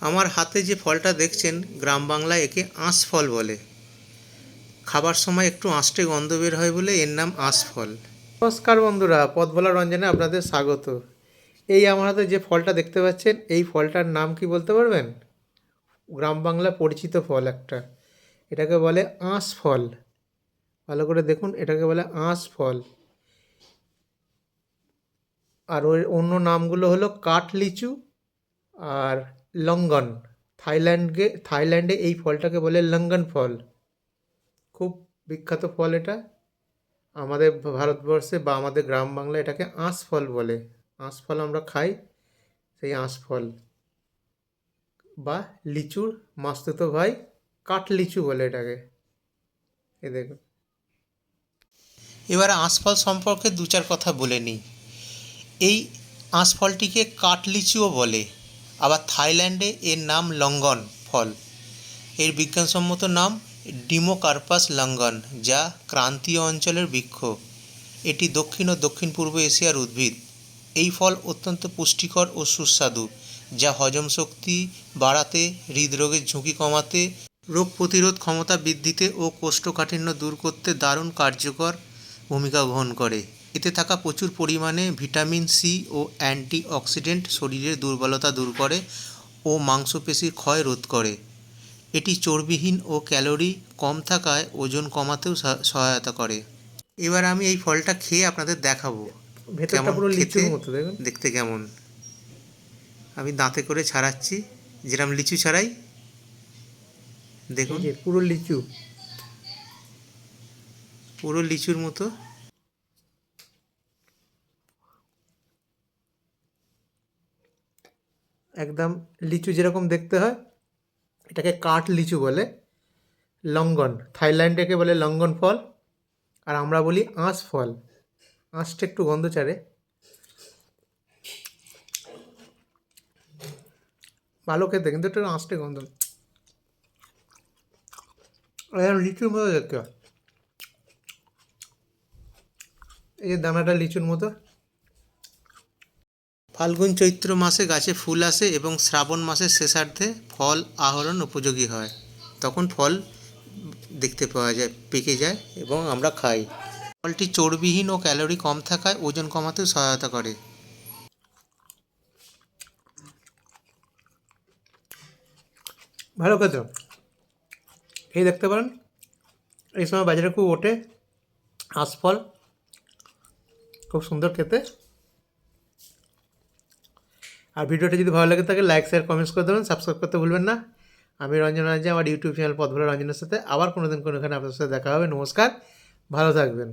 আমার হাতে যে ফলটা দেখছেন গ্রাম বাংলায় একে আঁশ ফল বলে। খাবার সময় একটু আঁশটে গন্ধ বের হয় বলে এর নাম আঁশ ফল। নমস্কার বন্ধুরা, পথভোলা রঞ্জনে আপনাদের স্বাগত। এই আমার হাতে যে ফলটা দেখতে পাচ্ছেন, এই ফলটার নাম কি বলতে পারবেন? গ্রাম বাংলায় পরিচিত ফল একটা, এটাকে বলে আঁশ ফল। ভালো করে দেখুন, এটাকে বলে আঁশ ফল। আর ওর অন্য নামগুলো হলো কাঠ লিচু আর লঙ্গন। থাইল্যান্ডে এই ফলটাকে বলে লঙ্গন ফল। খুব বিখ্যাত ফল এটা। আমাদের ভারতবর্ষে বা আমাদের গ্রাম বাংলায় এটাকে আঁশ ফল বলে। আঁশ ফল আমরা খাই, সেই আঁশ ফল বা লিচুর মাস্তুতো ভাই কাঠ লিচু বলে এটাকে। এ দেখুন, এবার আঁশ ফল সম্পর্কে দু চার কথা বলে নিই। এই আঁশ ফলটিকে কাঠ লিচুও বলে। আবার থাইল্যান্ডে এর নাম লঙ্গন ফল। এর বিজ্ঞানসম্মত নাম ডিমোকার্পাস লঙ্গন, যা ক্রান্তীয় অঞ্চলের বৃক্ষ। এটি দক্ষিণ ও দক্ষিণ পূর্ব এশিয়ার উদ্ভিদ। এই ফল অত্যন্ত পুষ্টিকর ও সুস্বাদু, যা হজম শক্তি বাড়াতে, হৃদরোগের ঝুঁকি কমাতে, রোগ প্রতিরোধ ক্ষমতা বৃদ্ধিতে ও কোষ্ঠকাঠিন্য দূর করতে দারুণ কার্যকর ভূমিকা গ্রহণ করে। এতে থাকা প্রচুর পরিমাণে ভিটামিন সি ও অ্যান্টিঅক্সিডেন্ট শরীরের দুর্বলতা দূর করে ও মাংসপেশির ক্ষয় রোধ করে। এটি চর্বিহীন ও ক্যালোরি কম থাকায় ওজন কমাতেও সহায়তা করে। এবার আমি এই ফলটা খেয়ে আপনাদের দেখাবো ভেতরটা পুরো লিচুর মতো। দেখুন দেখতে কেমন। আমি দাঁতে করে ছাড়াচ্ছি, যেরকম লিচু ছাড়াই। দেখুন পুরো লিচু, পুরো লিচুর মতো। একদম লিচু যেরকম দেখতে হয়, এটাকে কাঠ লিচু বলে। লঙ্গন, থাইল্যান্ডে একে বলে লঙ্গন ফল, আর আমরা বলি আঁশ ফল। আঁশটা একটু গন্ধ ছাড়ে, ভালো খেতে, কিন্তু একটু আঁশটে গন্ধ। লিচুর মতো দেখতে হয়, এই যে দানাটা লিচুর মতো। ফাল্গুন চৈত্র মাসে গাছে ফুল আসে এবং শ্রাবণ মাসের শেষার্ধে ফল আহরণ উপযোগী হয়। তখন ফল দেখতে পাওয়া যায়, পেকে যায় এবং আমরা খাই। ফলটি চর্বিহীন ও ক্যালোরি কম থাকায় ওজন কমাতেও সহায়তা করে। ভালো খেতে, এই দেখতে পারেন। এই সময় বাজারে খুব ওঠে আঁশ ফল, খুব সুন্দর খেতে। আর ভিডিওটা যদি ভালো লাগে থাকে লাইক শেয়ার কমেন্টস করে দেবেন, সাবস্ক্রাইব করতে ভুলবেন না। আমি রঞ্জন রাজ্যে, আমার ইউটিউব চ্যানেল পথভোলা রঞ্জনের সাথে আবার কোনো দিন কোনো এখানে আপনাদের সাথে দেখা হবে। নমস্কার, ভালো থাকবেন।